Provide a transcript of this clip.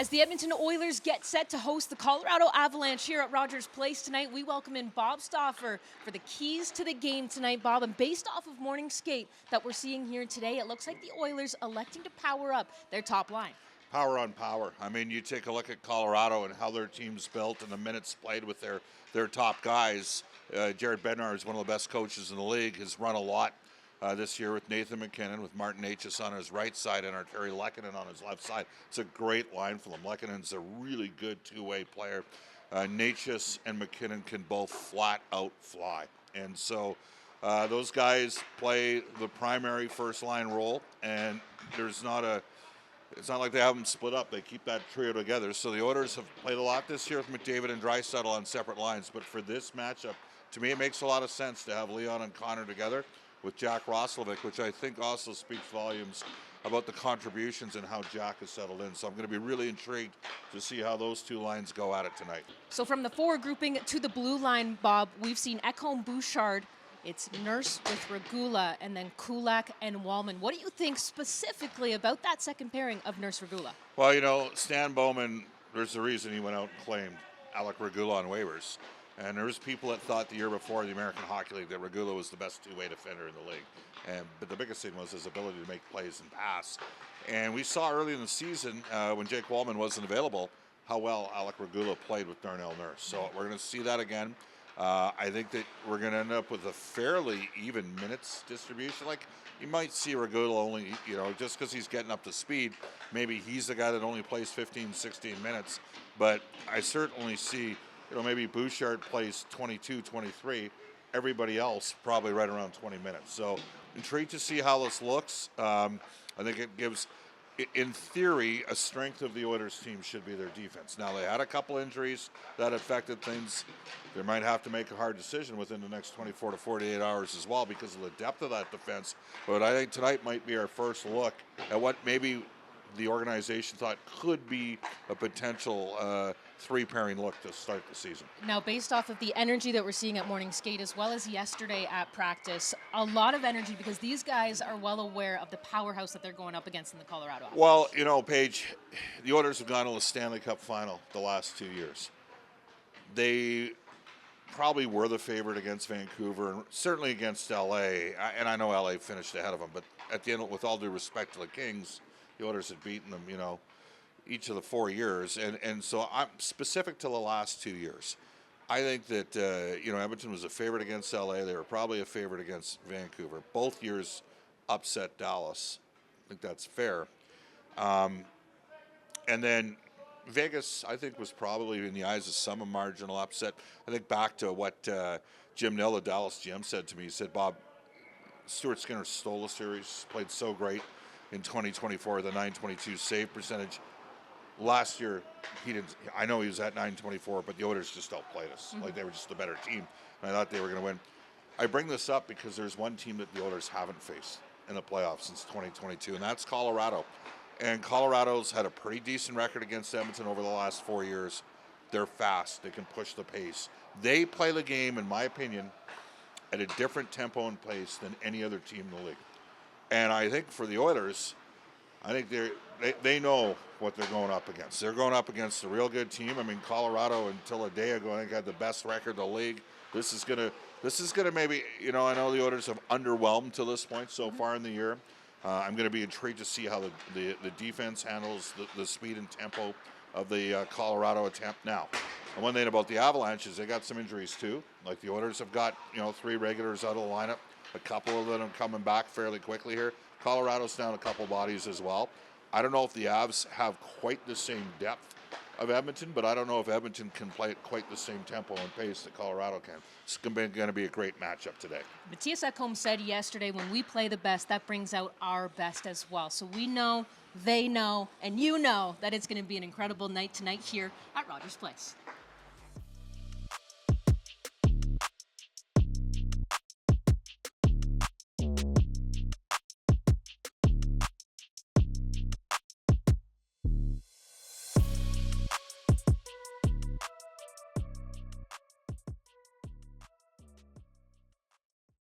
As the Edmonton Oilers get set to host the Colorado Avalanche here at Rogers Place tonight, we welcome in Bob Stauffer for the keys to the game tonight, Bob. And based off of morning skate that we're seeing here today, it looks like the Oilers electing to power up their top line. Power on power. I mean, you take a look at Colorado and how their team's built and the minutes played with their top guys. Jared Bednar is one of the best coaches in the league, has run a lot this year with Nathan MacKinnon, with Martin Necas on his right side and Arturi Lehkonen on his left side. It's a great line for them. Lehkonen's a really good two-way player. Necas and MacKinnon can both flat out fly. And so those guys play the primary first line role, and it's not like they have them split up. They keep that trio together. So the Oilers have played a lot this year with McDavid and Draisaitl on separate lines. But for this matchup, to me, it makes a lot of sense to have Leon and Connor together with Jack Roslovic, which I think also speaks volumes about the contributions and how Jack has settled in. So I'm going to be really intrigued to see how those two lines go at it tonight. So from the forward grouping to the blue line, Bob, we've seen Ekholm Bouchard. It's Nurse with Regula, and then Kulak and Wallman. What do you think specifically about that second pairing of Nurse Regula? Well, you know, Stan Bowman, there's a reason he went out and claimed Alec Regula on waivers. And there was people that thought the year before the American Hockey League that Regula was the best two-way defender in the league. But the biggest thing was his ability to make plays and pass. And we saw early in the season when Jake Wallman wasn't available how well Alec Regula played with Darnell Nurse. So we're going to see that again. I think that we're going to end up with a fairly even minutes distribution. Like, you might see Regula only, just because he's getting up to speed, maybe he's the guy that only plays 15, 16 minutes. But I certainly see, maybe Bouchard plays 22, 23. Everybody else probably right around 20 minutes. So intrigued to see how this looks. I think it gives, in theory, a strength of the Oilers team should be their defense. Now, they had a couple injuries that affected things. They might have to make a hard decision within the next 24 to 48 hours as well because of the depth of that defense. But I think tonight might be our first look at what maybe the organization thought could be a potential three-pairing look to start the season. Now, based off of the energy that we're seeing at morning skate as well as yesterday at practice, a lot of energy because these guys are well aware of the powerhouse that they're going up against in the Colorado Avalanche. Well, Paige, the Oilers have gone to the Stanley Cup final the last 2 years. They probably were the favorite against Vancouver and certainly against LA. And I know LA finished ahead of them, but at the end, with all due respect to the Kings, the Oilers had beaten them, each of the 4 years. And so I'm specific to the last 2 years. I think that, Edmonton was a favorite against LA. They were probably a favorite against Vancouver. Both years upset Dallas. I think that's fair. And then Vegas, I think, was probably in the eyes of some a marginal upset. I think back to what Jim Nill, the Dallas GM, said to me. He said, Bob, Stuart Skinner stole the series, played so great in 2024, the .922 save percentage. Last year, he didn't. I know he was at 924, but the Oilers just outplayed us. Mm-hmm. Like, they were just the better team, and I thought they were going to win. I bring this up because there's one team that the Oilers haven't faced in the playoffs since 2022, and that's Colorado. And Colorado's had a pretty decent record against Edmonton over the last 4 years. They're fast. They can push the pace. They play the game, in my opinion, at a different tempo and pace than any other team in the league. And I think for the Oilers, I think they know what they're going up against. They're going up against a real good team. I mean, Colorado until a day ago, I think, had the best record in the league. This is gonna maybe, I know the Oilers have underwhelmed to this point so far in the year. I'm going to be intrigued to see how the defense handles the speed and tempo of the Colorado attempt now. And one thing about the Avalanche is they got some injuries too. Like the Oilers have got 3 regulars out of the lineup. A couple of them are coming back fairly quickly here. Colorado's down a couple bodies as well. I don't know if the Avs have quite the same depth of Edmonton, but I don't know if Edmonton can play at quite the same tempo and pace that Colorado can. It's going to be a great matchup today. Matthias Ekholm said yesterday, when we play the best, that brings out our best as well. So we know, they know, and you know that it's going to be an incredible night tonight here at Rogers Place.